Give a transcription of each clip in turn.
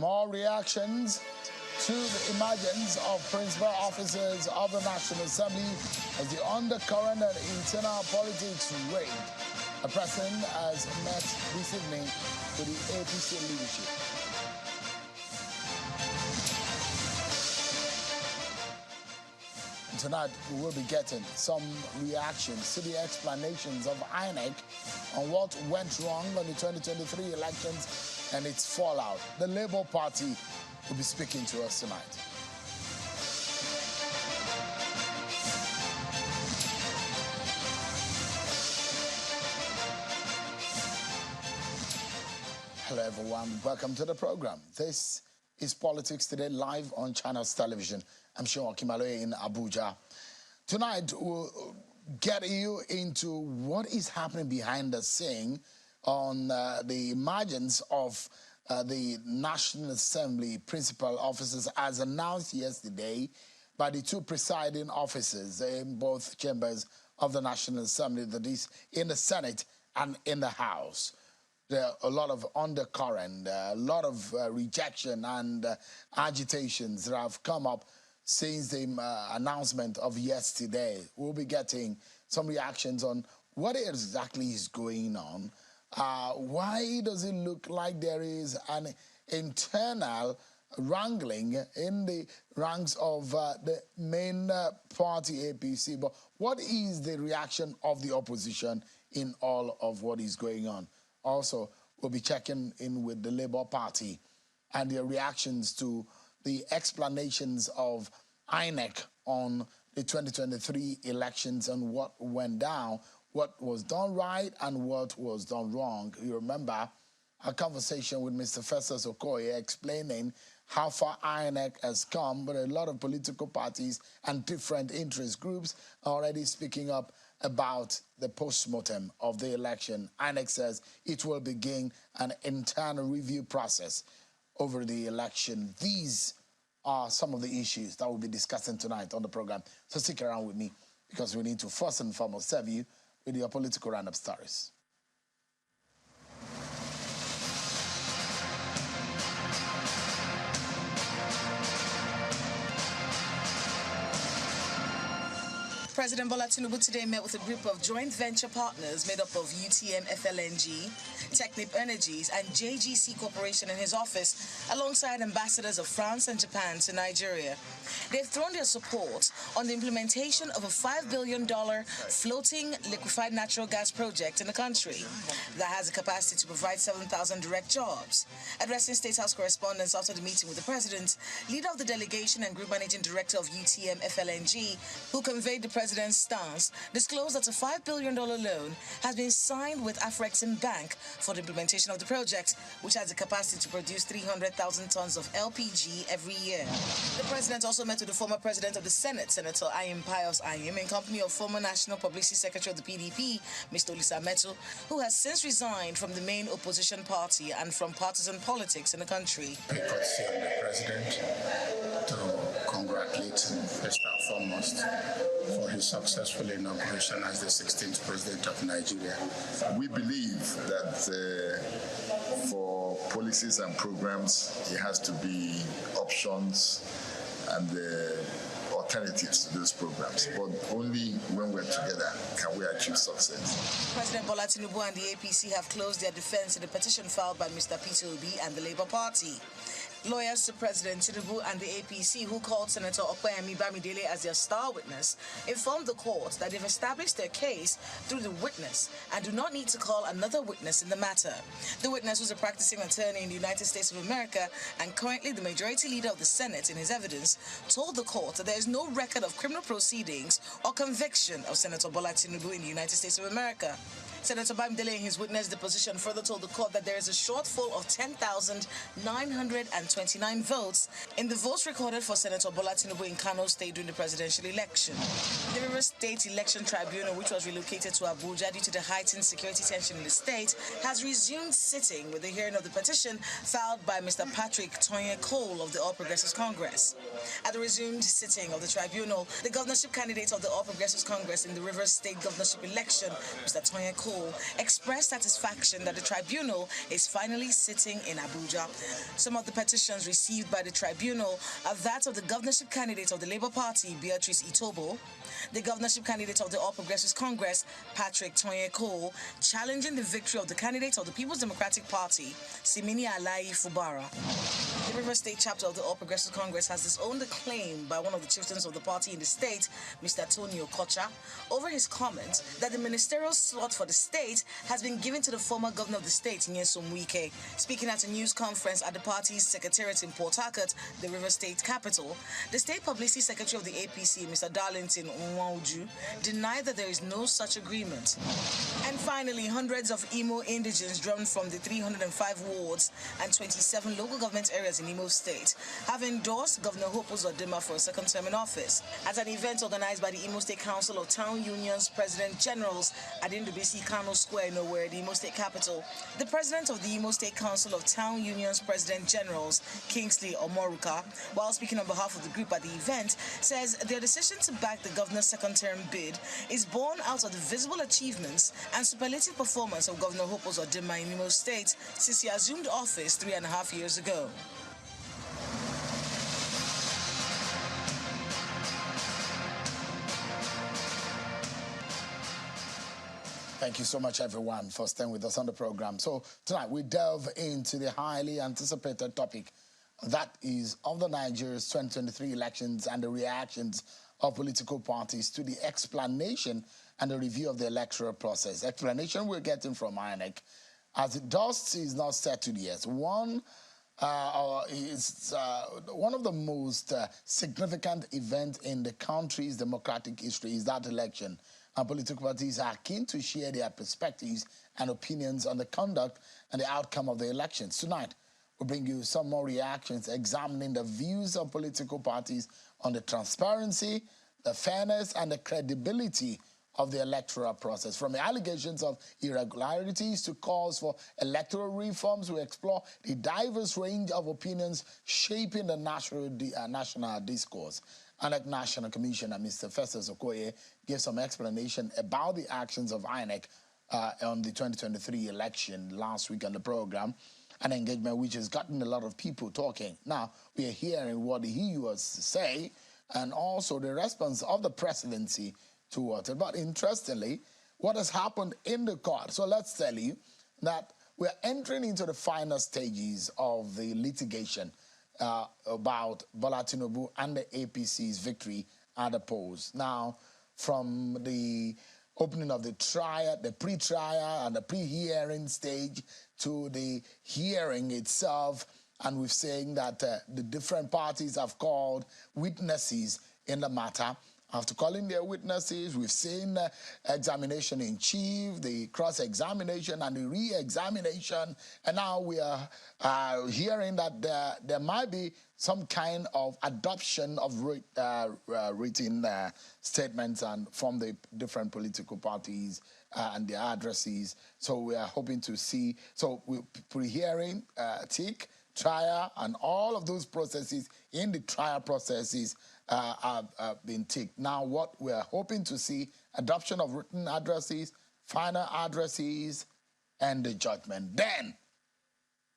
More reactions to the emergence of principal officers of the National Assembly as the undercurrent and internal politics rage. The president has met this evening with the APC leadership. Tonight, we will be getting some reactions to the explanations of INEC on what went wrong on the 2023 elections and its fallout. The Labour Party will be speaking to us tonight. Hello, everyone. Welcome to the program. This is Politics Today, live on Channels Television. I'm Sean Kimaloe in Abuja. Tonight, we'll get you into what is happening behind the scene on the emergence of the National Assembly principal officers as announced yesterday by the two presiding officers in both chambers of the National Assembly, that is in the Senate and in the House. There are a lot of undercurrent, a lot of rejection and agitations that have come up since the announcement of yesterday. We'll be getting some reactions on what exactly is going on. Why does it look like there is an internal wrangling in the ranks of the main party, APC? But what is the reaction of the opposition in all of what is going on? Also, we'll be checking in with the Labour Party and their reactions to the explanations of INEC on the 2023 elections and what went down, what was done right and what was done wrong. You remember a conversation with Mr. Festus Okoye explaining how far INEC has come, but a lot of political parties and different interest groups are already speaking up about the post-mortem of the election. INEC says it will begin an internal review process over the election. These are some of the issues that we'll be discussing tonight on the program. So stick around with me because we need to first and foremost serve you with your political roundup stories. President Bola Tinubu today met with a group of joint venture partners made up of UTM FLNG, Technip Energies, and JGC Corporation in his office, alongside ambassadors of France and Japan to Nigeria. They've thrown their support on the implementation of a $5 billion floating liquefied natural gas project in the country that has the capacity to provide 7,000 direct jobs. Addressing State House correspondents after the meeting with the president, leader of the delegation and group managing director of UTM FLNG, who conveyed the president's stance, disclosed that a $5 billion loan has been signed with Afrexim Bank for the implementation of the project, which has the capacity to produce 300,000 tons of LPG every year. The president also met with the former president of the Senate, Senator Ayim Pius Ayim, in company of former National Publicity Secretary of the PDP, Mr. Olisa Metu, who has since resigned from the main opposition party and from partisan politics in the country. I concern the president to congratulate him first and foremost for his successful inauguration as the 16th president of Nigeria. We believe that for policies and programs, there has to be options and alternatives to those programs, but only when we're together can we achieve success. President Bola Tinubu and the APC have closed their defense in the petition filed by Mr. Peter Obi and the Labour Party. Lawyers to President Tinubu and the APC, who called Senator Okoyemi Bamidele as their star witness, informed the court that they've established their case through the witness and do not need to call another witness in the matter. The witness was a practicing attorney in the United States of America and currently the majority leader of the Senate. In his evidence, told the court that there is no record of criminal proceedings or conviction of Senator Bola Tinubu in the United States of America. Senator Bamidele, in his witness deposition, further told the court that there is a shortfall of 10,929 votes in the votes recorded for Senator Bola Tinubu in Kano State during the presidential election. The Rivers State Election Tribunal, which was relocated to Abuja due to the heightened security tension in the state, has resumed sitting with the hearing of the petition filed by Mr. Patrick Tonye Cole of the All Progressives Congress. At the resumed sitting of the tribunal, the governorship candidate of the All Progressives Congress in the Rivers State governorship election, Mr. Tonye Cole, Cole expressed satisfaction that the tribunal is finally sitting in Abuja. Some of the petitions received by the tribunal are that of the governorship candidate of the Labour Party, Beatrice Itobo, the governorship candidate of the All Progressives Congress, Patrick Tonye Cole, challenging the victory of the candidate of the People's Democratic Party, Simini Alayi Fubara. The River State chapter of the All Progressives Congress has disowned the claim by one of the chieftains of the party in the state, Mr. Tony Okocha, over his comment that the ministerial slot for the state has been given to the former governor of the state, Nyesom Wike. Speaking at a news conference at the party's secretariat in Port Harcourt, the River State capital, the state publicity secretary of the APC, Mr. Darlington Nwauju, denied that there is no such agreement. And finally, hundreds of Imo indigents drawn from the 305 wards and 27 local government areas in Imo State have endorsed Governor Hope Uzodinma for a second term in office. At an event organized by the Imo State Council of Town Unions President Generals at Indubisi Kano Square in Owerri, the Imo State capital, the president of the Imo State Council of Town Unions President Generals, Kingsley Omoruka, while speaking on behalf of the group at the event, says their decision to back the governor's second term bid is born out of the visible achievements and superlative performance of Governor Hope Uzodinma in Imo State since he assumed office 3.5 years ago. Thank you so much, everyone, for staying with us on the program. So tonight we delve into the highly anticipated topic that is of the Nigeria's 2023 elections and the reactions of political parties to the explanation and the review of the electoral process. Explanation we're getting from INEC, as it does, is not settled yet. One of the most significant events in the country's democratic history is that election. And political parties are keen to share their perspectives and opinions on the conduct and the outcome of the elections. Tonight, we'll bring you some more reactions examining the views of political parties on the transparency, the fairness, and the credibility of the electoral process. From the allegations of irregularities to calls for electoral reforms, we explore the diverse range of opinions shaping the national discourse. INEC National Commissioner Mr. Festus Okoye gave some explanation about the actions of INEC on the 2023 election last week on the program, an engagement which has gotten a lot of people talking. Now, we are hearing what he was to say and also the response of the presidency towards it. But interestingly, what has happened in the court. So let's tell you that we're entering into the final stages of the litigation about Bola Tinubu and the APC's victory at the polls. Now, from the opening of the trial, the pre-trial and the pre-hearing stage to the hearing itself, and we're saying that the different parties have called witnesses in the matter. After calling their witnesses, we've seen examination in chief, the cross-examination and the re-examination, and now we are hearing that there might be some kind of adoption of written statements and from the different political parties and their addresses. So we are hoping to see, so we're pre-hearing, tick, trial, and all of those processes in the trial processes have been ticked. Now, what we're hoping to see, adoption of written addresses, final addresses, and the judgment. Then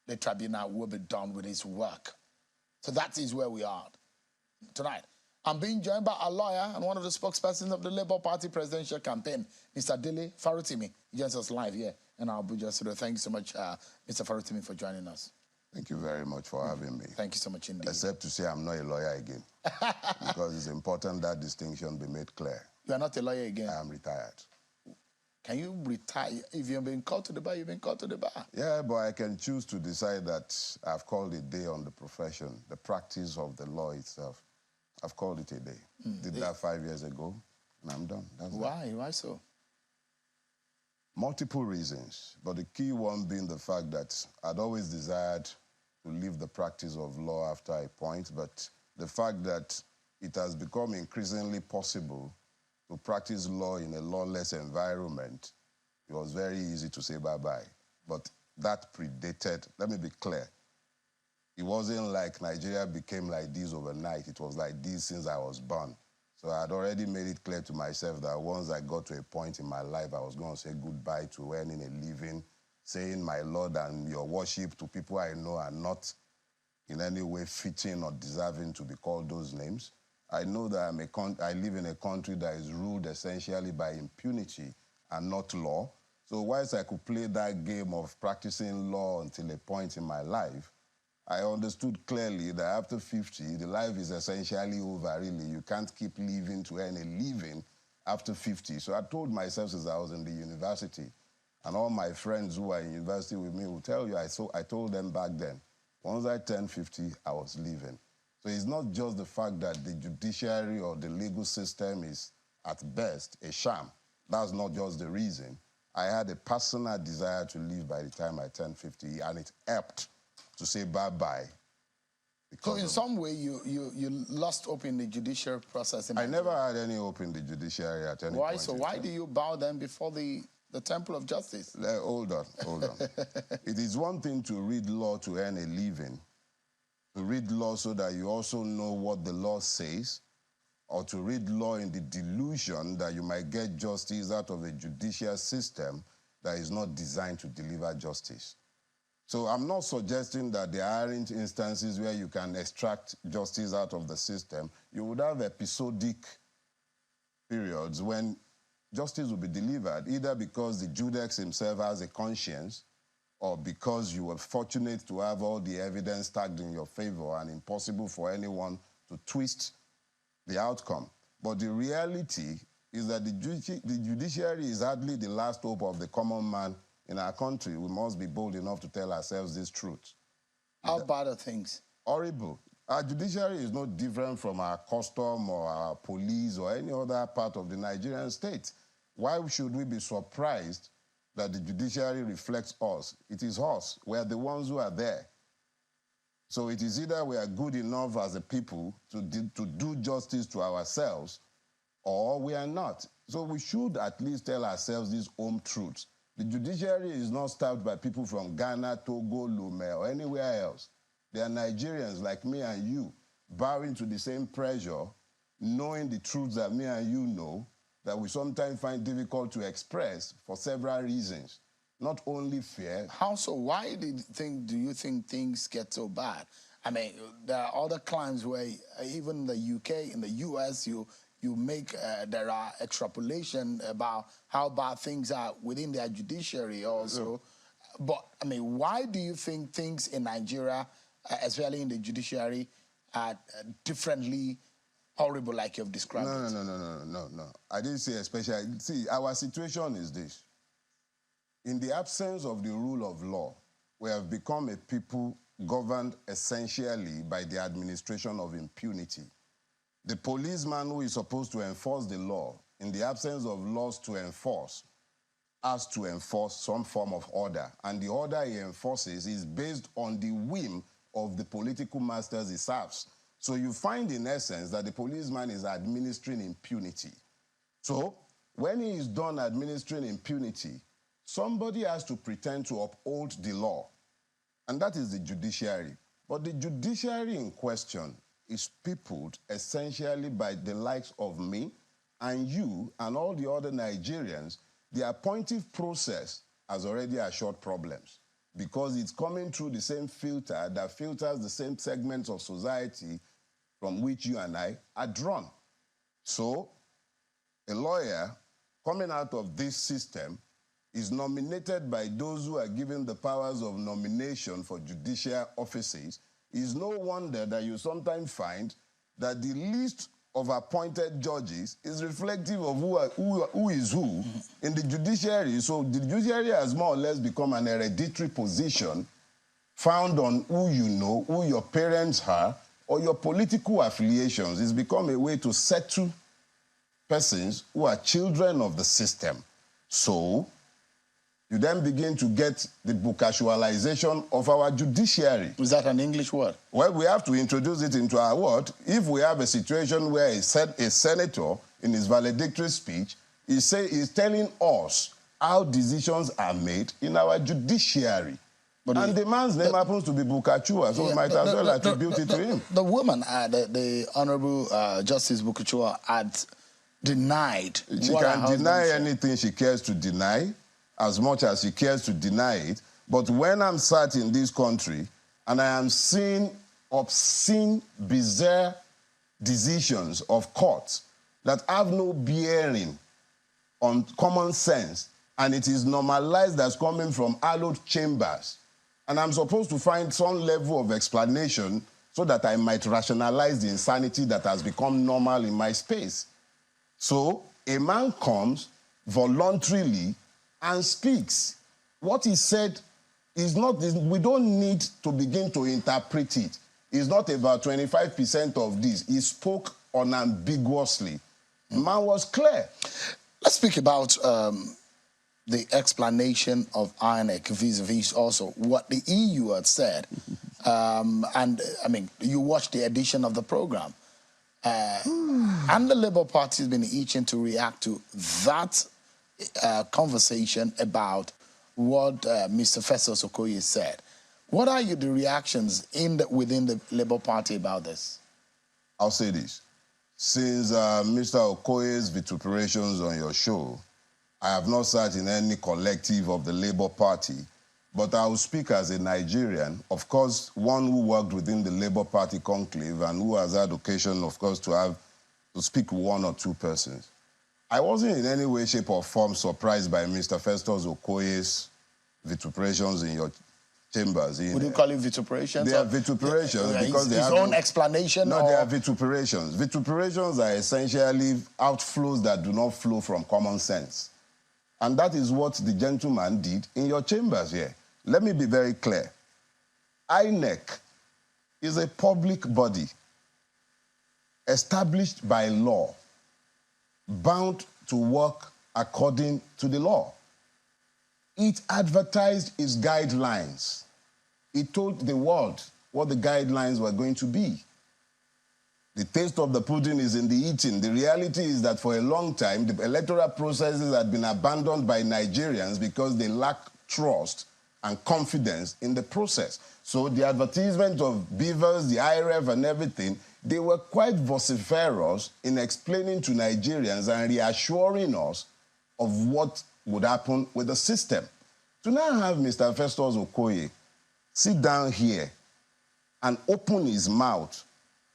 the tribunal will be done with its work. So that is where we are tonight. I'm being joined by a lawyer and one of the spokespersons of the Labour Party presidential campaign, Mr. Dele Farutimi. He joins us live here in our Abuja studio. Thank you so much, Mr. Farutimi, for joining us. Thank you very much for having me. Thank you so much indeed. Except to say I'm not a lawyer again. Because it's important that distinction be made clear. You are not a lawyer again? I am retired. Can you retire? If you've been called to the bar, you've been called to the bar. Yeah, but I can choose to decide that I've called a day on the profession, the practice of the law itself. I've called it a day. Did that 5 years ago, and I'm done. That's Why? That. Why so? Multiple reasons, but the key one being the fact that I'd always desired to leave the practice of law after a point, but the fact that it has become increasingly possible to practice law in a lawless environment, it was very easy to say bye-bye. But that predated, let me be clear, it wasn't like Nigeria became like this overnight. It was like this since I was born. So I had already made it clear to myself that once I got to a point in my life, I was going to say goodbye to earning a living, saying my Lord and your worship to people I know are not in any way fitting or deserving to be called those names. I know that I live in a country that is ruled essentially by impunity and not law. So whilst I could play that game of practicing law until a point in my life, I understood clearly that after 50, the life is essentially over, really. You can't keep living to earn a living after 50. So I told myself since I was in the university, and all my friends who are in university with me will tell you, I told them back then, once I turned 50, I was leaving. So it's not just the fact that the judiciary or the legal system is, at best, a sham. That's not just the reason. I had a personal desire to leave by the time I turned 50, and it helped to say bye-bye. So in some way, you lost hope in the judicial process? I never had any hope in the judiciary at any point. Why? So why do you bow then before the temple of justice? Hold on. It is one thing to read law to earn a living, to read law so that you also know what the law says, or to read law in the delusion that you might get justice out of a judicial system that is not designed to deliver justice. So I'm not suggesting that there aren't instances where you can extract justice out of the system. You would have episodic periods when justice will be delivered, either because the judex himself has a conscience, or because you were fortunate to have all the evidence stacked in your favor and impossible for anyone to twist the outcome. But the reality is that the judiciary is hardly the last hope of the common man in our country. We must be bold enough to tell ourselves this truth. How bad are things? Horrible. Our judiciary is no different from our custom or our police or any other part of the Nigerian state. Why should we be surprised that the judiciary reflects us? It is us. We are the ones who are there. So it is either we are good enough as a people to do justice to ourselves, or we are not. So we should at least tell ourselves these home truths. The judiciary is not staffed by people from Ghana, Togo, Lome, or anywhere else. They are Nigerians like me and you, bowing to the same pressure, knowing the truths that me and you know, that we sometimes find difficult to express for several reasons. Not only fear. How so? Why do you think things get so bad? I mean, there are other climes where even in the UK, in the US, there are extrapolation about how bad things are within their judiciary also. Yeah. But, I mean, why do you think things in Nigeria, especially in the judiciary, are differently horrible like you've described it? No. I didn't say especially. See, our situation is this. In the absence of the rule of law, we have become a people governed essentially by the administration of impunity. The policeman who is supposed to enforce the law, in the absence of laws to enforce, has to enforce some form of order. And the order he enforces is based on the whim of the political masters he serves. So you find, in essence, that the policeman is administering impunity. So when he is done administering impunity, somebody has to pretend to uphold the law, and that is the judiciary. But the judiciary in question is peopled essentially by the likes of me and you and all the other Nigerians. The appointive process has already assured problems because it's coming through the same filter that filters the same segments of society from which you and I are drawn. So a lawyer coming out of this system is nominated by those who are given the powers of nomination for judicial offices. It's no wonder that you sometimes find that the list of appointed judges is reflective of who is who in the judiciary. So the judiciary has more or less become an hereditary position found on who you know, who your parents are, or your political affiliations. It's become a way to settle persons who are children of the system. So you then begin to get the bookcasualization of our judiciary. Is that an English word? Well, we have to introduce it into our word. If we have a situation where a senator, in his valedictory speech, is telling us how decisions are made in our judiciary. And the man's name happens to be Bukachua, so we might as well attribute it to him. The woman, the Honorable Justice Bukachua, had denied. She can deny anything she cares to deny, as much as she cares to deny it. But when I'm sat in this country and I am seeing obscene, bizarre decisions of courts that have no bearing on common sense, and it is normalized as coming from hallowed chambers, and I'm supposed to find some level of explanation so that I might rationalize the insanity that has become normal in my space. So a man comes voluntarily and speaks. What he said is not, we don't need to begin to interpret it. It's not about 25% of this. He spoke unambiguously. The man was clear. Let's speak about the explanation of INEC vis-a-vis also what the EU had said. And, I mean, you watched the edition of the program. And the Labour Party has been itching to react to that conversation about what Mr. Festus Okoye said. What are the reactions within the Labour Party about this? I'll say this. Since Mr. Okoye's vituperations on your show, I have not sat in any collective of the Labour Party, but I will speak as a Nigerian, of course, one who worked within the Labour Party conclave and who has had occasion, of course, to speak with one or two persons. I wasn't in any way, shape, or form surprised by Mr. Festus Okoye's vituperations in your chambers. Would you call it vituperations? They are vituperations because they have his own explanation? No, they are vituperations. Vituperations are essentially outflows that do not flow from common sense. And that is what the gentleman did in your chambers here. Let me be very clear. INEC is a public body established by law, bound to work according to the law. It advertised its guidelines. It told the world what the guidelines were going to be. The taste of the pudding is in the eating. The reality is that for a long time, the electoral processes had been abandoned by Nigerians because they lack trust and confidence in the process. So the advertisement of beavers, the IRF and everything, they were quite vociferous in explaining to Nigerians and reassuring us of what would happen with the system. To now have Mr. Festus Okoye sit down here and open his mouth,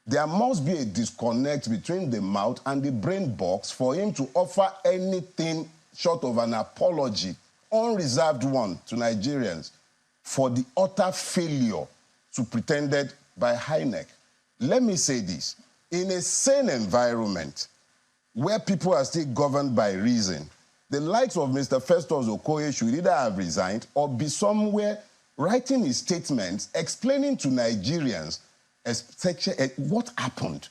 there must be a disconnect between the mouth and the brain box for him to offer anything short of an apology, unreserved one, to Nigerians for the utter failure superintended by INEC. Let me say this. In a sane environment where people are still governed by reason, the likes of Mr. Festus Okoye should either have resigned or be somewhere writing his statements, explaining to Nigerians what happened.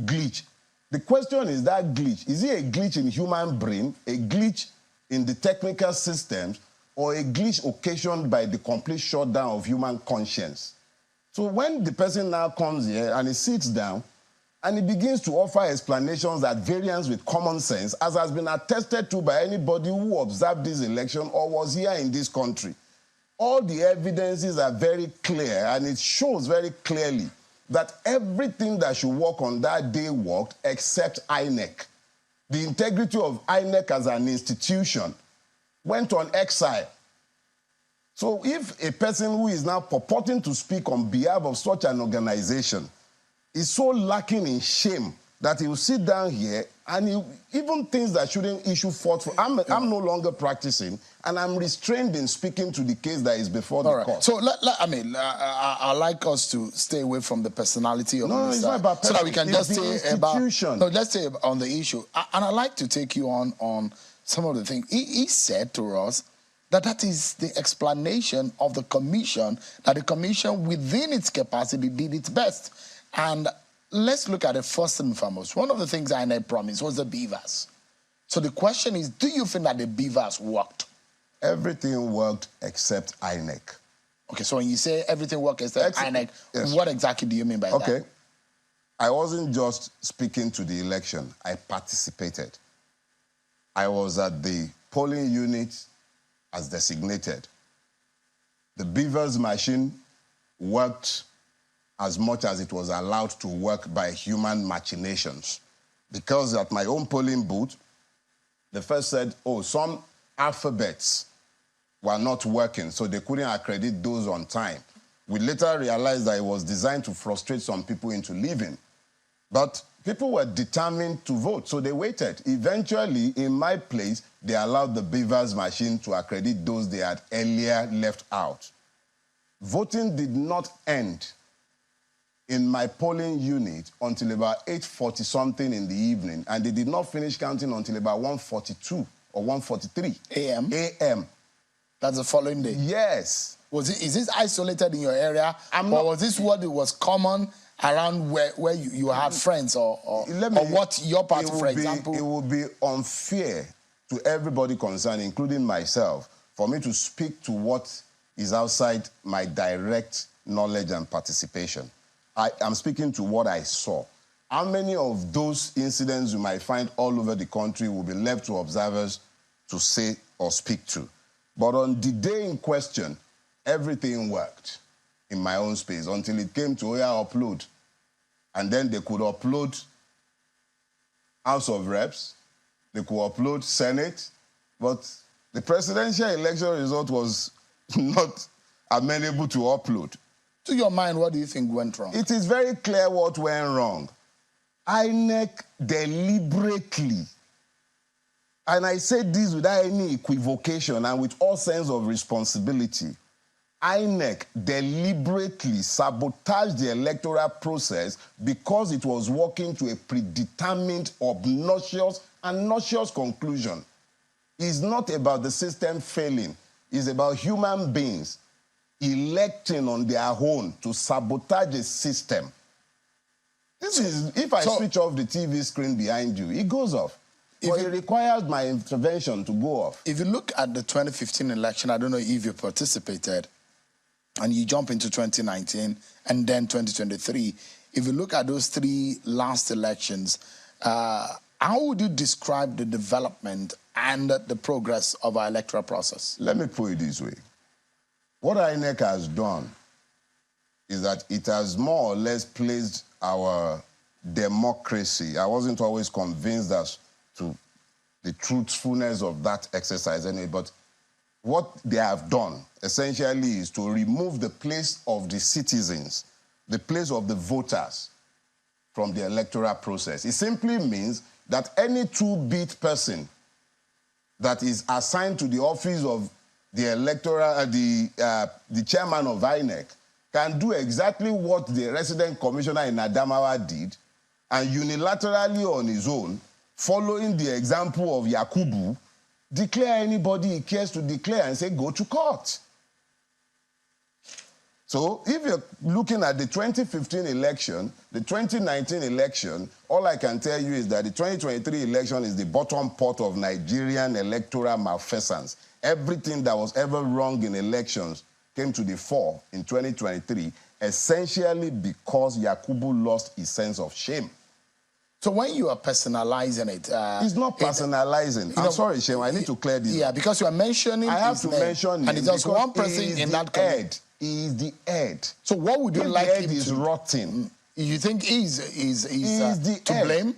Glitch. The question is that glitch. Is it a glitch in human brain, a glitch in the technical systems, or a glitch occasioned by the complete shutdown of human conscience? So when the person now comes here and he sits down and he begins to offer explanations at variance with common sense, as has been attested to by anybody who observed this election or was here in this country, all the evidences are very clear, and it shows very clearly that everything that should work on that day worked except INEC. The integrity of INEC as an institution went on exile. So if a person who is now purporting to speak on behalf of such an organization is so lacking in shame that he will sit down here and even things that shouldn't issue forth for. I'm no longer practicing, and I'm restrained in speaking to the case that is before the court. So, I like us to stay away from the personality of Mr. It's not about person. So that we can just stay about... No, let's stay on the issue. And I'd like to take you on some of the things. He said to us that is the explanation of the commission, that the commission within its capacity did its best. And let's look at it first and foremost. One of the things INEC promised was the beavers. So the question is, do you think that the beavers worked? Everything worked except INEC. Okay, so when you say everything worked except INEC, yes. What exactly do you mean by that? Okay. I wasn't just speaking to the election. I participated. I was at the polling unit as designated. the beavers machine worked as much as it was allowed to work by human machinations. Because at my own polling booth, they first said, oh, some alphabets were not working, so they couldn't accredit those on time. We later realized that it was designed to frustrate some people into leaving. But people were determined to vote, so they waited. Eventually, in my place, they allowed the beavers machine to accredit those they had earlier left out. Voting did not end in my polling unit until about 8:40-something in the evening, and they did not finish counting until about 1:42 or 1:43 a.m. a.m. That's the following day. Yes. Is this isolated in your area, or was this what it was common around where you have friends, or what your party, for example? It would be unfair to everybody concerned, including myself, for me to speak to what is outside my direct knowledge and participation. I am speaking to what I saw. How many of those incidents you might find all over the country will be left to observers to say or speak to? But on the day in question, everything worked in my own space until it came to upload. And then they could upload House of Reps, they could upload Senate, but the presidential election result was not amenable to upload. To your mind, what do you think went wrong? It is very clear what went wrong. INEC deliberately, and I say this without any equivocation and with all sense of responsibility, INEC deliberately sabotaged the electoral process because it was working to a predetermined, obnoxious, and nauseous conclusion. It's not about the system failing. It's about human beings electing on their own to sabotage a system. This is, if I switch off the TV screen behind you, it goes off. But it requires my intervention to go off. If you look at the 2015 election, I don't know if you participated, and you jump into 2019 and then 2023, if you look at those three last elections, how would you describe the development and the progress of our electoral process? Let me put it this way. What INEC has done is that it has more or less placed our democracy. I wasn't always convinced as to the truthfulness of that exercise anyway, but what they have done essentially is to remove the place of the citizens, the place of the voters from the electoral process. It simply means that any two-bit person that is assigned to the office of the electoral, the chairman of INEC can do exactly what the resident commissioner in Adamawa did, and unilaterally on his own, following the example of Yakubu, declare anybody he cares to declare and say, go to court. So if you're looking at the 2015 election, the 2019 election, all I can tell you is that the 2023 election is the bottom part of Nigerian electoral malfeasance. Everything that was ever wrong in elections came to the fore in 2023, essentially because Yakubu lost his sense of shame. So when you are personalizing it... it's not personalizing. I'm sorry, Shem, I need to clear this. Yeah, because you are mentioning I have to mention him. And it's just one person in that community. He is the head. So what would you like him to... The head is rotten. You think he's to head. blame?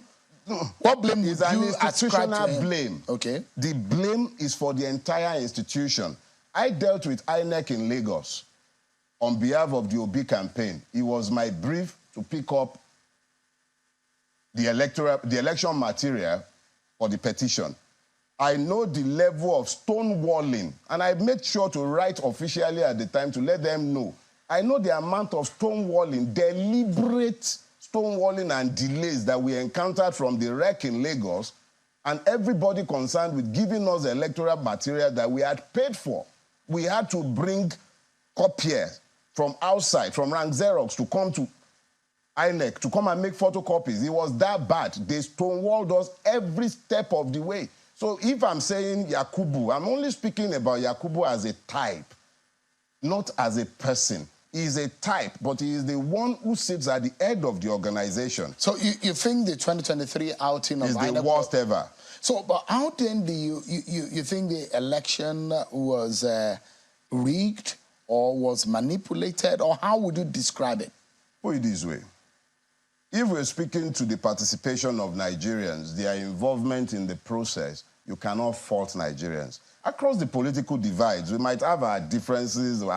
What blame is would an you ascribe to institutional him? blame. Okay. The blame is for the entire institution. I dealt with INEC in Lagos on behalf of the Obi campaign. It was my brief to pick up the election material for the petition. I know the level of stonewalling, and I made sure to write officially at the time to let them know. I know the amount of stonewalling, deliberate stonewalling and delays that we encountered from the wreck in Lagos, and everybody concerned with giving us electoral material that we had paid for. We had to bring copiers from outside, from Rank Xerox, to come to INEC, to come and make photocopies. It was that bad. They stonewalled us every step of the way. So if I'm saying Yakubu, I'm only speaking about Yakubu as a type, not as a person. He is a type, but he is the one who sits at the head of the organization. So you think the 2023 outing of is INEC the worst ever? So, but how then do you think the election was rigged, or was manipulated, or how would you describe it? Put it this way. If we're speaking to the participation of Nigerians, their involvement in the process, you cannot fault Nigerians. Across the political divides, we might have our differences, we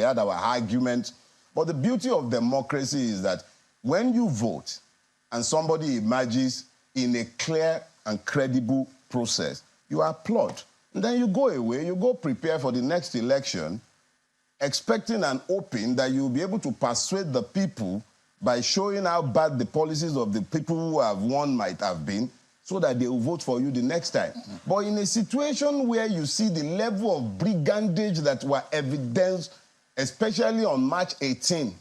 had our arguments, but the beauty of democracy is that when you vote and somebody emerges in a clear and credible process, you applaud. And then you go away, you go prepare for the next election, expecting and hoping that you'll be able to persuade the people by showing how bad the policies of the people who have won might have been, so that they will vote for you the next time. But in a situation where you see the level of brigandage that were evidenced, especially on March 18,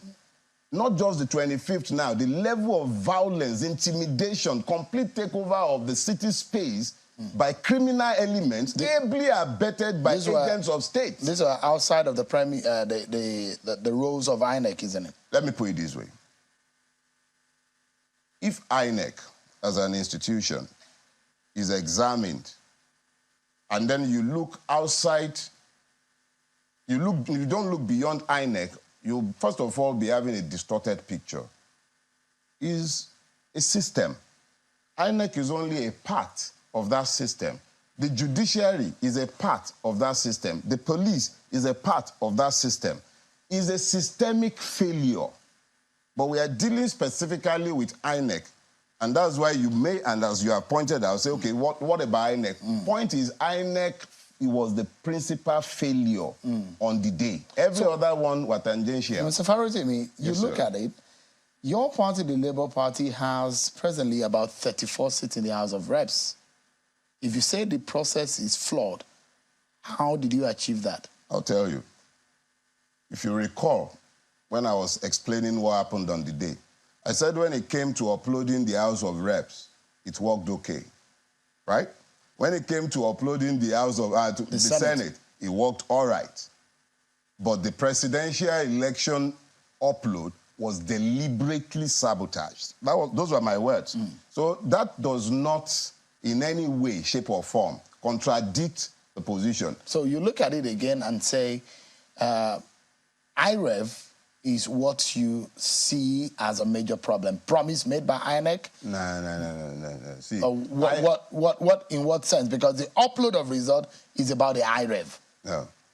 not just the 25th now, the level of violence, intimidation, complete takeover of the city space by criminal elements, ably abetted by agents of state. These are outside of the roles of INEC, isn't it? Let me put it this way. If INEC, as an institution, is examined, and then you look outside, you don't look beyond INEC, you'll first of all be having a distorted picture. Is a system. INEC is only a part of that system. The judiciary is a part of that system. The police is a part of that system. It's a systemic failure. But we are dealing specifically with INEC. And that's why you may, and as you have pointed out, say, okay, what about INEC? Point is, INEC, it was the principal failure on the day. Every other one was tangential. Mr. Farotimi, you Yes, look sir. at it, your party, the Labour Party, has presently about 34 seats in the House of Reps. If you say the process is flawed, how did you achieve that? I'll tell you. If you recall, when I was explaining what happened on the day, I said when it came to uploading the House of Reps, it worked okay, right? When it came to uploading the House of the Senate, it worked all right. But the presidential election upload was deliberately sabotaged. Those were my words. So that does not in any way, shape or form contradict the position. So you look at it again and say, IREV is what you see as a major problem. Promise made by INEC? No. See, in what sense? Because the upload of result is about the IREV,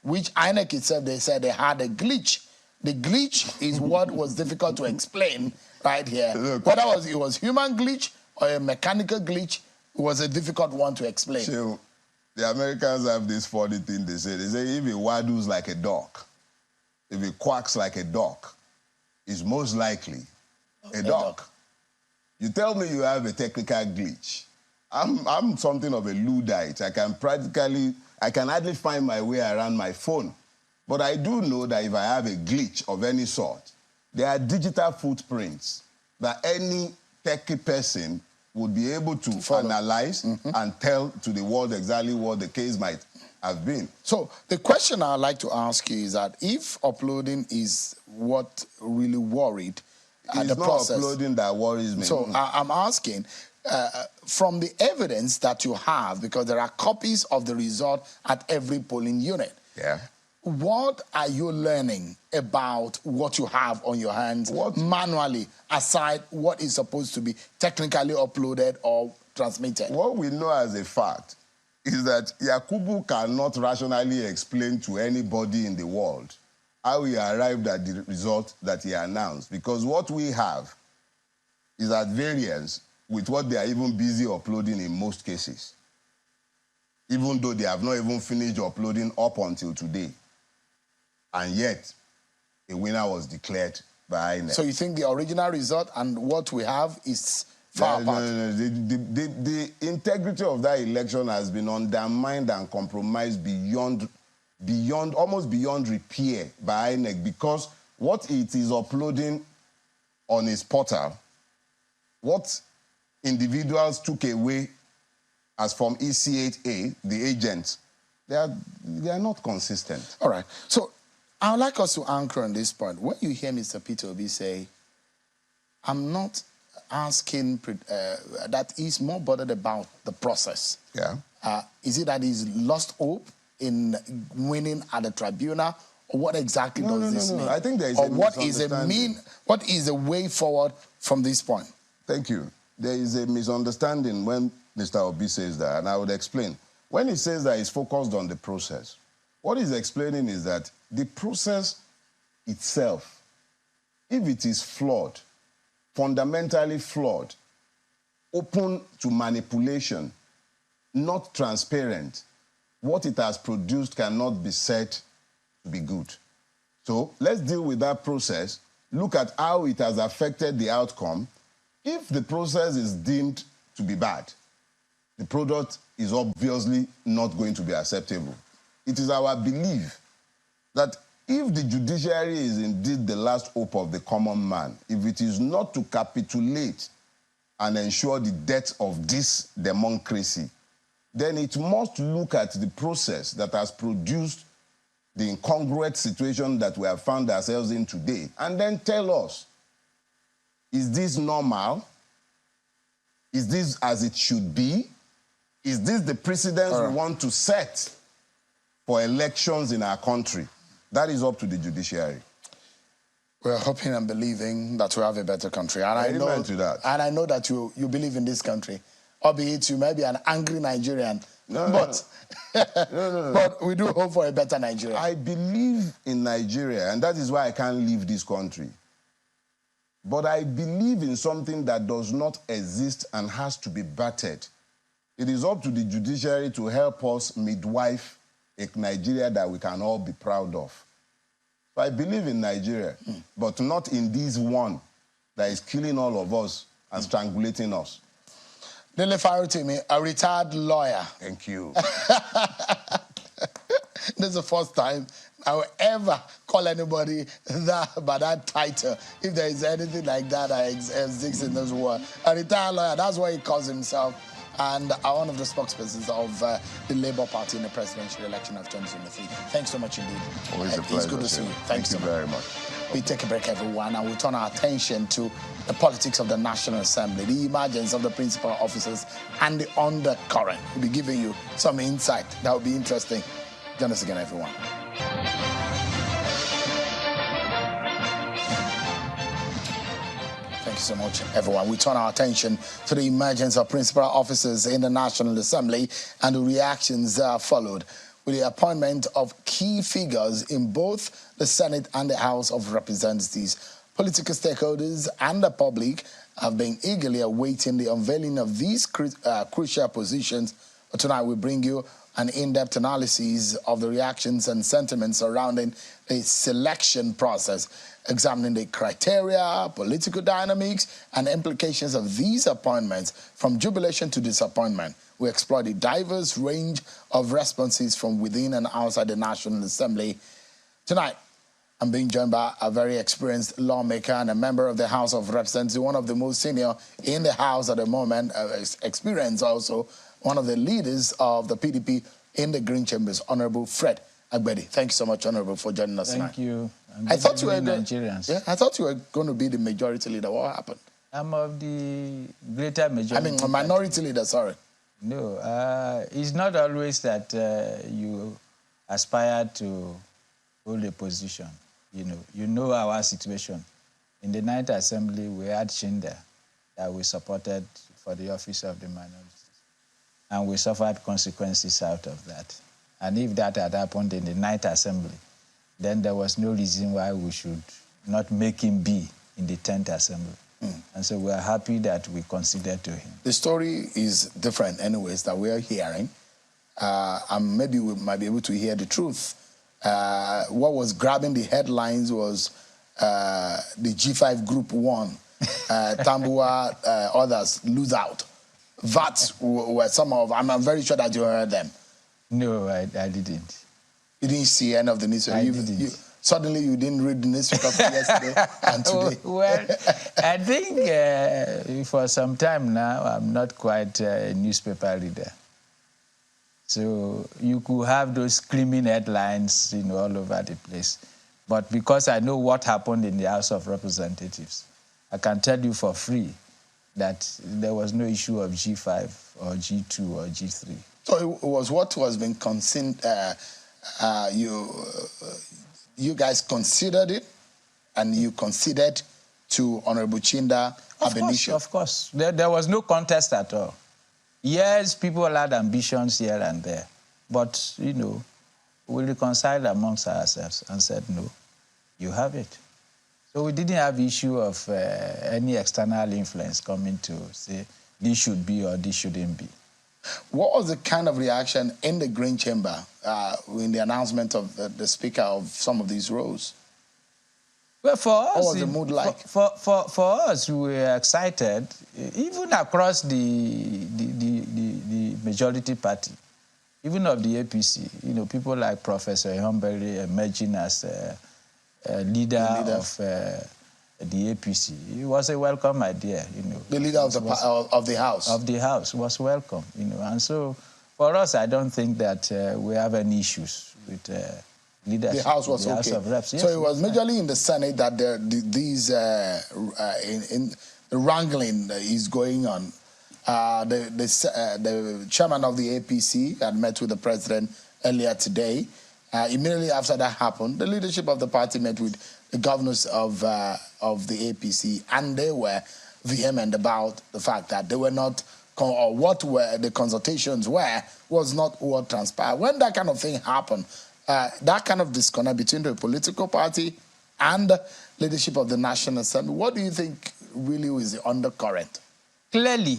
which INEC itself, they said they had a glitch. The glitch is what was difficult to explain right here. Look, whether it was human glitch or a mechanical glitch, it was a difficult one to explain. So, the Americans have this funny thing they say if it waddles like a duck, if it quacks like a duck, it's most likely a duck. You tell me you have a technical glitch. I'm something of a Luddite. I can hardly find my way around my phone. But I do know that if I have a glitch of any sort, there are digital footprints that any techie person would be able to analyze and tell to the world exactly what the case might have been. So the question I'd like to ask you is that if uploading is what really worried the process... It's not uploading that worries me. So I'm asking, from the evidence that you have, because there are copies of the result at every polling unit, what are you learning about what you have on your hands manually, aside what is supposed to be technically uploaded or transmitted? What we know as a fact is that Yakubu cannot rationally explain to anybody in the world how he arrived at the result that he announced, because what we have is at variance with what they are even busy uploading in most cases, even though they have not even finished uploading up until today. And yet, a winner was declared by INEC. So you think the original result and what we have is far apart? No. The integrity of that election has been undermined and compromised almost beyond repair by INEC, because what it is uploading on its portal, what individuals took away as from EC8A, the agents, they are not consistent. All right. So I would like us to anchor on this point. When you hear Mr. Peter Obi say, I'm not asking, that he's more bothered about the process. Yeah. Is it that he's lost hope in winning at the tribunal, What exactly does this mean? I think there is or a what is misunderstanding. what is the way forward from this point? Thank you. There is a misunderstanding when Mr. Obi says that, and I would explain. When he says that he's focused on the process, what he's explaining is that the process itself, if it is flawed, fundamentally flawed, open to manipulation, not transparent, what it has produced cannot be said to be good. So let's deal with that process, look at how it has affected the outcome. If the process is deemed to be bad, the product is obviously not going to be acceptable. It is our belief that if the judiciary is indeed the last hope of the common man, if it is not to capitulate and ensure the death of this democracy, then it must look at the process that has produced the incongruent situation that we have found ourselves in today, and then tell us, is this normal? Is this as it should be? Is this the precedence we want to set for elections in our country? That is up to the judiciary. We're hoping and believing that we have a better country. And I know to that. And I know that you believe in this country. Albeit you may be an angry Nigerian. But we do hope for a better Nigeria. I believe in Nigeria, and that is why I can't leave this country. But I believe in something that does not exist and has to be battered. It is up to the judiciary to help us midwife a Nigeria that we can all be proud of. So I believe in Nigeria, but not in this one that is killing all of us and strangulating us. Dele Farutimi, a retired lawyer. Thank you. This is the first time I will ever call anybody by that title. If there is anything like that exists in this world. A retired lawyer, that's what he calls himself. And one of the spokespersons of the Labour Party in the presidential election of 2023. Thanks so much indeed. Always a pleasure. It's good to see you. Thank you very much. We take a break, everyone, and we turn our attention to the politics of the National Assembly, the emergence of the principal officers, and the undercurrent. We'll be giving you some insight that will be interesting. Join us again, everyone. Thank you so much, everyone. We turn our attention to the emergence of principal officers in the National Assembly and the reactions that followed with the appointment of key figures in both the Senate and the House of Representatives. Political stakeholders and the public have been eagerly awaiting the unveiling of these crucial positions. But tonight we bring you an in-depth analysis of the reactions and sentiments surrounding the selection process, examining the criteria, political dynamics, and implications of these appointments from jubilation to disappointment. We explore the diverse range of responses from within and outside the National Assembly. Tonight, I'm being joined by a very experienced lawmaker and a member of the House of Representatives, one of the most senior in the House at the moment, experienced also, one of the leaders of the PDP in the Green Chambers, Honorable Fred Agbedi. Thank you so much, Honorable, for joining us tonight. Thank you. I thought you were Nigerians. Yeah, I thought you were going to be the majority leader. What happened? I'm of the greater majority. I mean, a minority leader, sorry. No, it's not always that you aspire to hold a position. You know our situation. In the 9th Assembly, we had Shinda that we supported for the office of the minorities. And we suffered consequences out of that. And if that had happened in the 9th Assembly, then there was no reason why we should not make him be in the 10th Assembly. And so we are happy that we considered to him. The story is different anyways that we are hearing. And maybe we might be able to hear the truth. What was grabbing the headlines was the G5 Group 1, Tambua, others lose out. That were some of, I'm very sure that you heard them. No, I didn't. You didn't see any of the newspaper? I didn't. Suddenly you didn't read the newspaper yesterday and today? Well, I think for some time now, I'm not quite a newspaper reader. So you could have those screaming headlines, all over the place. But because I know what happened in the House of Representatives, I can tell you for free that there was no issue of G5 or G2 or G3. So it was what was being you guys considered it, and you conceded to Honorable Chinda Abedisho? Of course. There was no contest at all. Yes, people had ambitions here and there, but, you know, we reconciled amongst ourselves and said, no, you have it. So we didn't have issue of any external influence coming to say this should be or this shouldn't be. What was the kind of reaction in the Green Chamber in the announcement of the Speaker of some of these roles? Well, for us, what was the mood like? For us, we were excited, even across the majority party, even of the APC. You know, people like Professor Ihonberry emerging as a leader of the APC. It was a welcome idea, you know. The leader of the House? Of the House was welcome, you know. And so, for us, I don't think that we have any issues with leadership. The House was the okay. House of Reps. Yes, so it was majorly in the Senate that the wrangling is going on. The chairman of the APC had met with the president earlier today. Immediately after that happened, the leadership of the party met with the governors of the APC, and they were vehement about the fact that they were not, or what were the consultations was not what transpired. When that kind of thing happened, that kind of disconnect between the political party and the leadership of the National Assembly, what do you think really is the undercurrent? Clearly,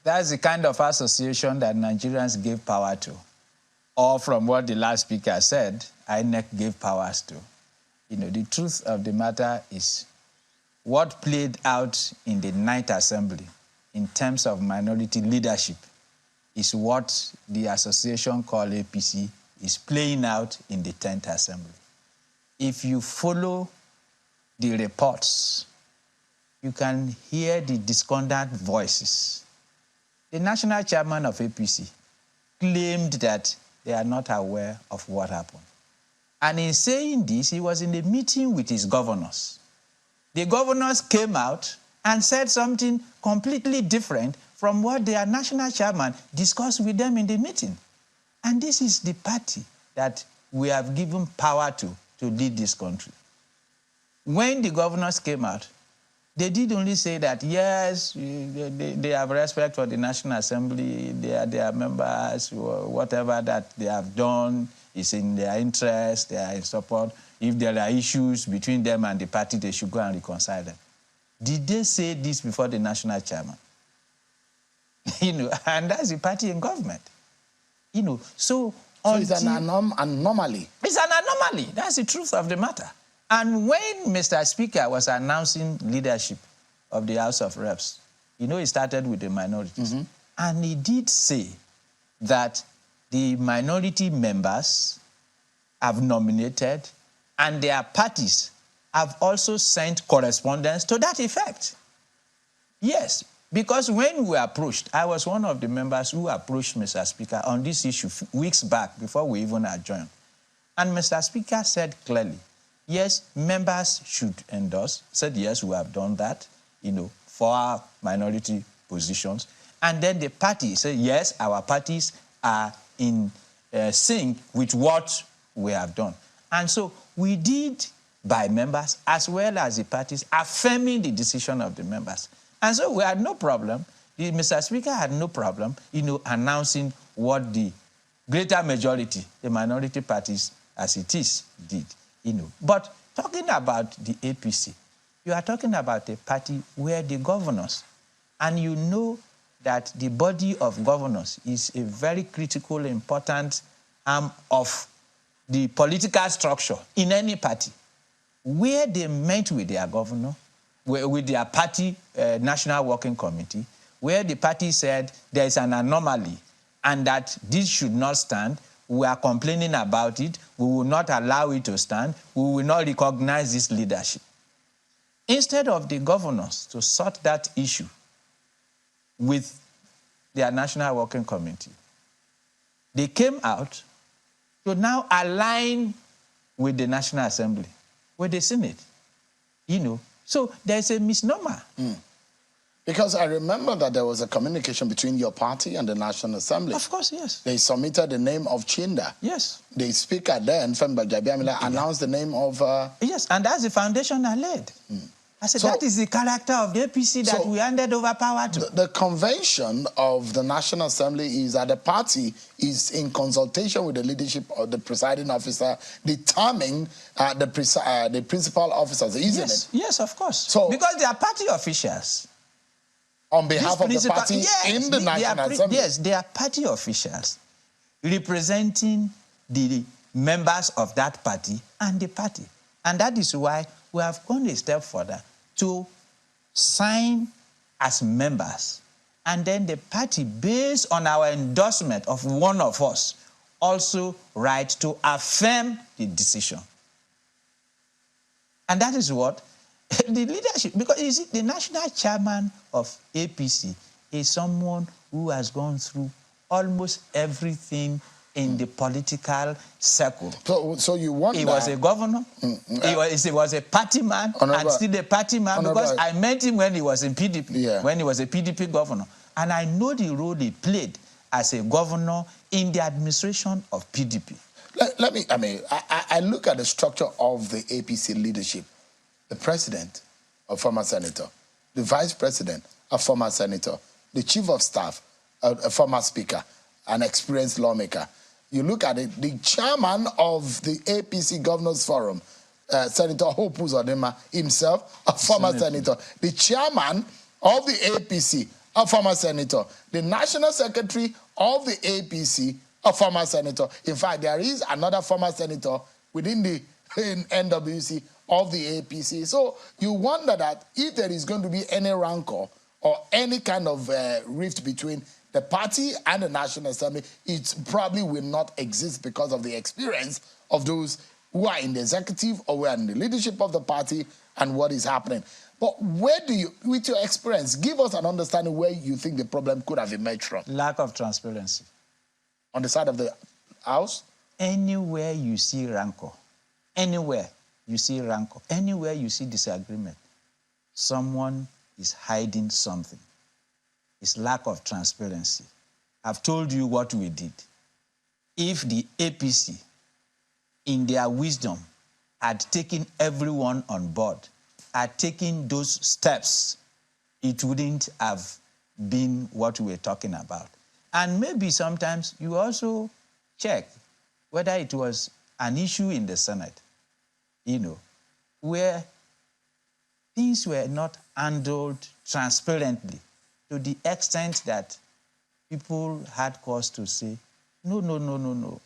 that's the kind of association that Nigerians gave power to. Or from what the last speaker said, INEC gave powers to. You know, the truth of the matter is what played out in the 9th Assembly in terms of minority leadership is what the association called APC is playing out in the 10th Assembly. If you follow the reports, you can hear the discordant voices. The national chairman of APC claimed that they are not aware of what happened. And in saying this, he was in a meeting with his governors. The governors came out and said something completely different from what their national chairman discussed with them in the meeting. And this is the party that we have given power to lead this country. When the governors came out, they did only say that, yes, they have respect for the National Assembly, they are members, whatever that they have done is in their interest, they are in support. If there are issues between them and the party, they should go and reconcile them. Did they say this before the national chairman? You know, and that's the party in government. You know, so it's an anomaly. It's an anomaly. That's the truth of the matter. And when Mr. Speaker was announcing leadership of the House of Reps, you know, he started with the minorities. Mm-hmm. And he did say that the minority members have nominated and their parties have also sent correspondence to that effect. Yes, because when we approached, I was one of the members who approached Mr. Speaker on this issue weeks back before we even adjourned. And Mr. Speaker said clearly, yes, members should endorse. Said, yes, we have done that, you know, for our minority positions. And then the party said, yes, our parties are in sync with what we have done. And so we did by members as well as the parties affirming the decision of the members. And so we had no problem. Mr. Speaker had no problem, you know, announcing what the greater majority, the minority parties as it is, did. You know. But talking about the APC, you are talking about a party where the governors, and you know that the body of governors is a very critical, important arm of the political structure in any party, where they met with their governor, with their party national working committee, where the party said there is an anomaly and that this should not stand. We are complaining about it. We will not allow it to stand. We will not recognize this leadership. Instead of the governors to sort that issue with their National Working Committee, they came out to now align with the National Assembly, with the Senate. You know, so there's a misnomer. Because I remember that there was a communication between your party and the National Assembly. Of course, yes. They submitted the name of Chinda. Yes. The speaker then, Femba Jabiamila, announced the name of... Yes, and that's the foundation I laid. I said, that is the character of the APC that we handed over power to. The convention of the National Assembly is that the party is in consultation with the leadership of the presiding officer, determining the principal officers, isn't it? Yes, of course. So, because they are party officials. On behalf of the party in the National Assembly? Yes, they are party officials representing the members of that party and the party. And that is why we have gone a step further to sign as members. And then the party, based on our endorsement of one of us, also right to affirm the decision. And that is what the leadership, because you see, the national chairman of APC is someone who has gone through almost everything in the political circle. So you wonder... He was a governor, he was a party man, and still a party man, because I met him when he was in PDP, when he was a PDP governor. And I know the role he played as a governor in the administration of PDP. I look at the structure of the APC leadership. The president, a former senator. The vice president, a former senator. The chief of staff, a former speaker, an experienced lawmaker. You look at it, the chairman of the APC Governors Forum, Senator Hope Uzodinma himself, a former senator. The chairman of the APC, a former senator. The national secretary of the APC, a former senator. In fact, there is another former senator within the NWC of the APC. So you wonder that if there is going to be any rancor or any kind of rift between the party and the National Assembly, it probably will not exist because of the experience of those who are in the executive or who are in the leadership of the party and what is happening. But where do you, with your experience, give us an understanding where you think the problem could have emerged from? Lack of transparency. On the side of the House? Anywhere you see rancor, anywhere you see rancor, anywhere you see disagreement, someone is hiding something. It's lack of transparency. I've told you what we did. If the APC, in their wisdom, had taken everyone on board, had taken those steps, it wouldn't have been what we were talking about. And maybe sometimes you also check whether it was an issue in the Senate, where things were not handled transparently to the extent that people had cause to say, no.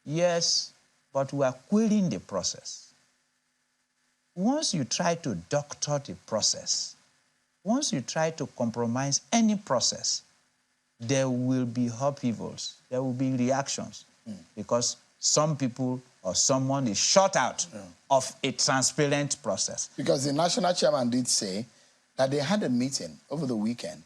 Yes, but we are querying the process. Once you try to doctor the process, once you try to compromise any process, there will be upheavals, there will be reactions, because some people or someone is shut out of a transparent process. Because the national chairman did say that they had a meeting over the weekend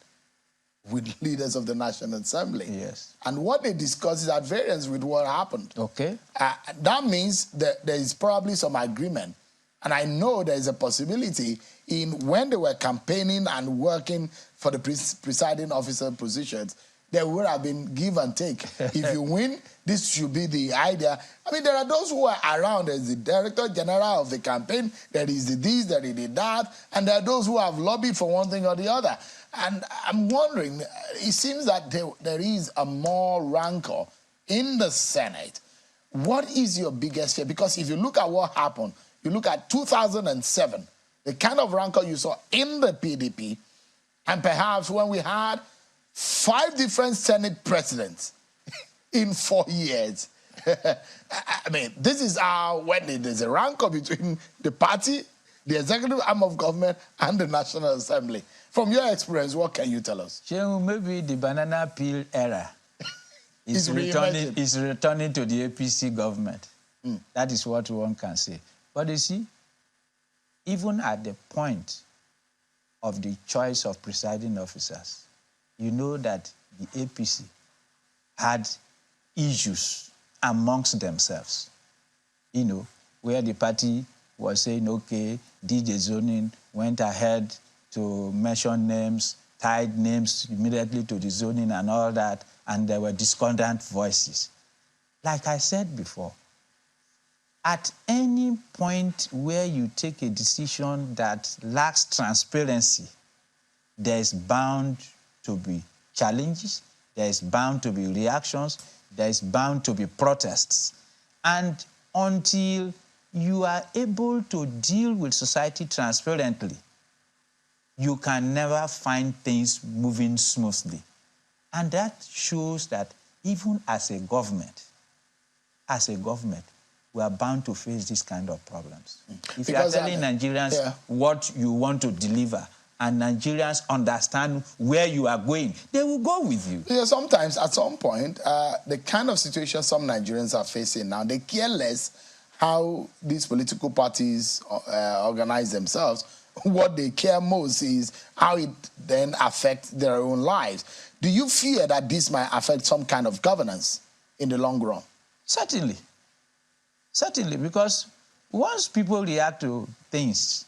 with leaders of the National Assembly. Yes. And what they discussed is at variance with what happened. Okay. That means that there is probably some agreement. And I know there is a possibility in when they were campaigning and working for the presiding officer positions, there would have been give and take. If you win, this should be the idea. I mean, there are those who are around. There's the director general of the campaign. There is the this, there is the that. And there are those who have lobbied for one thing or the other. And I'm wondering, it seems that there is a more rancor in the Senate. What is your biggest fear? Because if you look at what happened, you look at 2007, the kind of rancor you saw in the PDP, and perhaps when we had 5 different Senate presidents in 4 years. I mean, this is how, when there's a rancor between the party, the executive arm of government, and the National Assembly. From your experience, what can you tell us? Maybe the banana peel era is returning to the APC government. That is what one can say. But you see, even at the point of the choice of presiding officers, you know that the APC had issues amongst themselves, where the party was saying, okay, did the zoning, went ahead to mention names, tied names immediately to the zoning and all that, and there were discordant voices. Like I said before, at any point where you take a decision that lacks transparency, there is bound to be challenges, there is bound to be reactions, there is bound to be protests. And until you are able to deal with society transparently, you can never find things moving smoothly. And that shows that even as a government, we are bound to face this kind of problems. If you are telling Nigerians what you want to deliver, and Nigerians understand where you are going, they will go with you. Yeah, sometimes, at some point, the kind of situation some Nigerians are facing now, they care less how these political parties organize themselves. What they care most is how it then affects their own lives. Do you fear that this might affect some kind of governance in the long run? Certainly. Certainly, because once people react to things,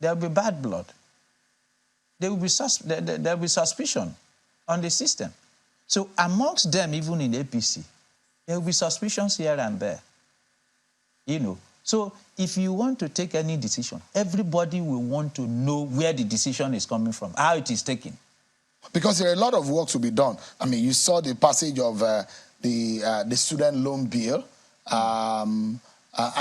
there will be bad blood. There will be suspicion on the system. So amongst them, even in APC, there will be suspicions here and there. You know, so if you want to take any decision, everybody will want to know where the decision is coming from, how it is taken. Because there are a lot of work to be done. I mean, you saw the passage of the student loan bill, and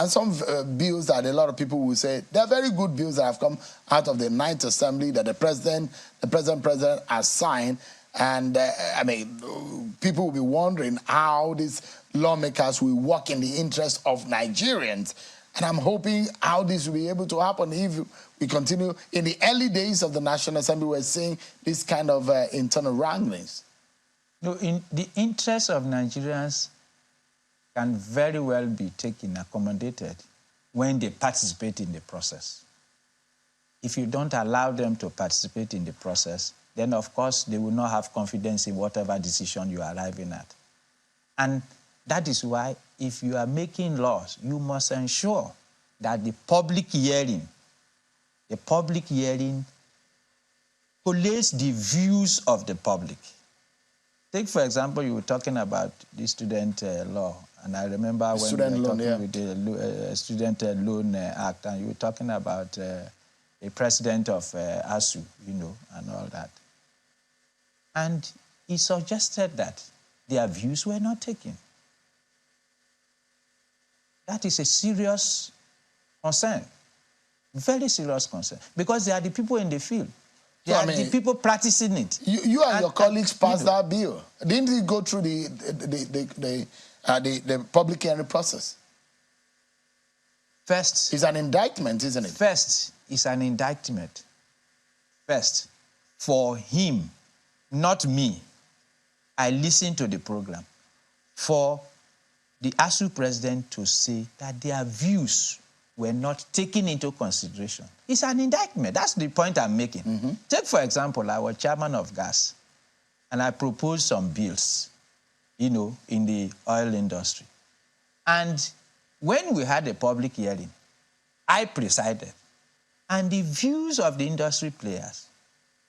some bills that a lot of people will say they're very good bills that have come out of the 9th Assembly that the present president has signed. And I mean, people will be wondering how these lawmakers will work in the interest of Nigerians. And I'm hoping how this will be able to happen if we continue. In the early days of the National Assembly, we're seeing this kind of internal wranglings. No, in the interest of Nigerians can very well be taken, accommodated, when they participate in the process. If you don't allow them to participate in the process, then of course they will not have confidence in whatever decision you are arriving at. And that is why if you are making laws, you must ensure that the public hearing collates the views of the public. Take, for example, you were talking about the student law, and I remember when we were talking with the Student Loan Act, and you were talking about a president of ASU, you know, and all that. And he suggested that their views were not taken. That is a serious concern, very serious concern, because they are the people in the field. They are the people practicing it. You and your colleagues passed that bill. Didn't it go through the public hearing process? First, it's an indictment, isn't it? First, it's an indictment. First, for him, not me. I listened to the program. For the ASU president to say that their views were not taken into consideration. It's an indictment. That's the point I'm making. Mm-hmm. Take, for example, I was chairman of GAS, and I proposed some bills, you know, in the oil industry. And when we had a public hearing, I presided. And the views of the industry players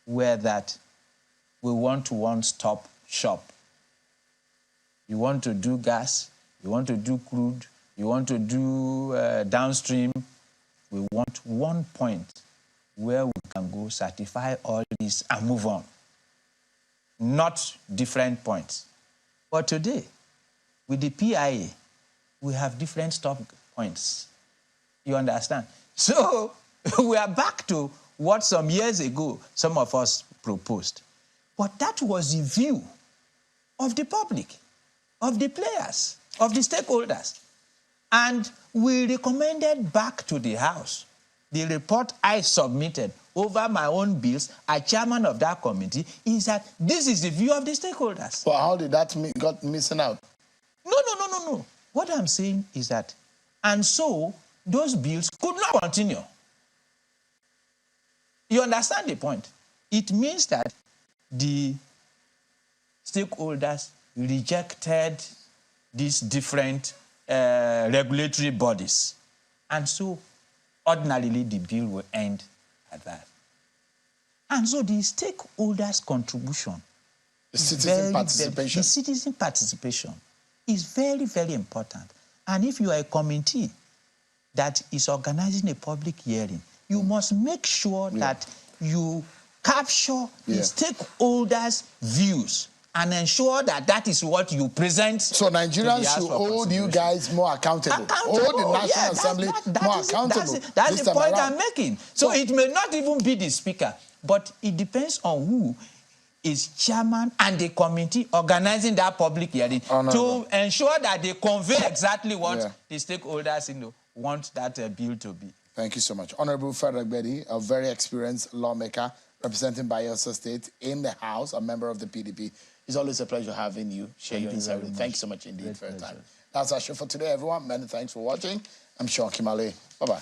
were that we want one-stop shop. You want to do gas, you want to do crude, you want to do downstream. We want one point where we can go certify all this and move on. Not different points. But today, with the PIA, we have different stop points. You understand? So we are back to what some years ago some of us proposed. But that was the view of the public, of the players, of the stakeholders. And we recommended back to the House the report I submitted over my own bills as chairman of that committee is that this is the view of the stakeholders. Well, how did that got missing out? No. What I'm saying is that, and so those bills could not continue. You understand the point? It means that the stakeholders rejected these different regulatory bodies. And so, ordinarily, the bill will end at that. And so the stakeholders' contribution, The citizen participation. the citizen participation is very, very important. And if you are a committee that is organizing a public hearing, you must make sure that you capture the stakeholders' views and ensure that that is what you present. So Nigerians should hold you guys more accountable. Hold the National Assembly more accountable. That's the point I'm making. So it may not even be the speaker, but it depends on who is chairman and the committee organizing that public hearing to ensure that they convey exactly what the stakeholders want that bill to be. Thank you so much. Honorable Frederick Bedi, a very experienced lawmaker representing Bayelsa State in the House, a member of the PDP. It's always a pleasure having you share your insight. Thank you so much indeed for your time. That's our show for today, everyone. Many thanks for watching. I'm Sean Kimale. Bye-bye.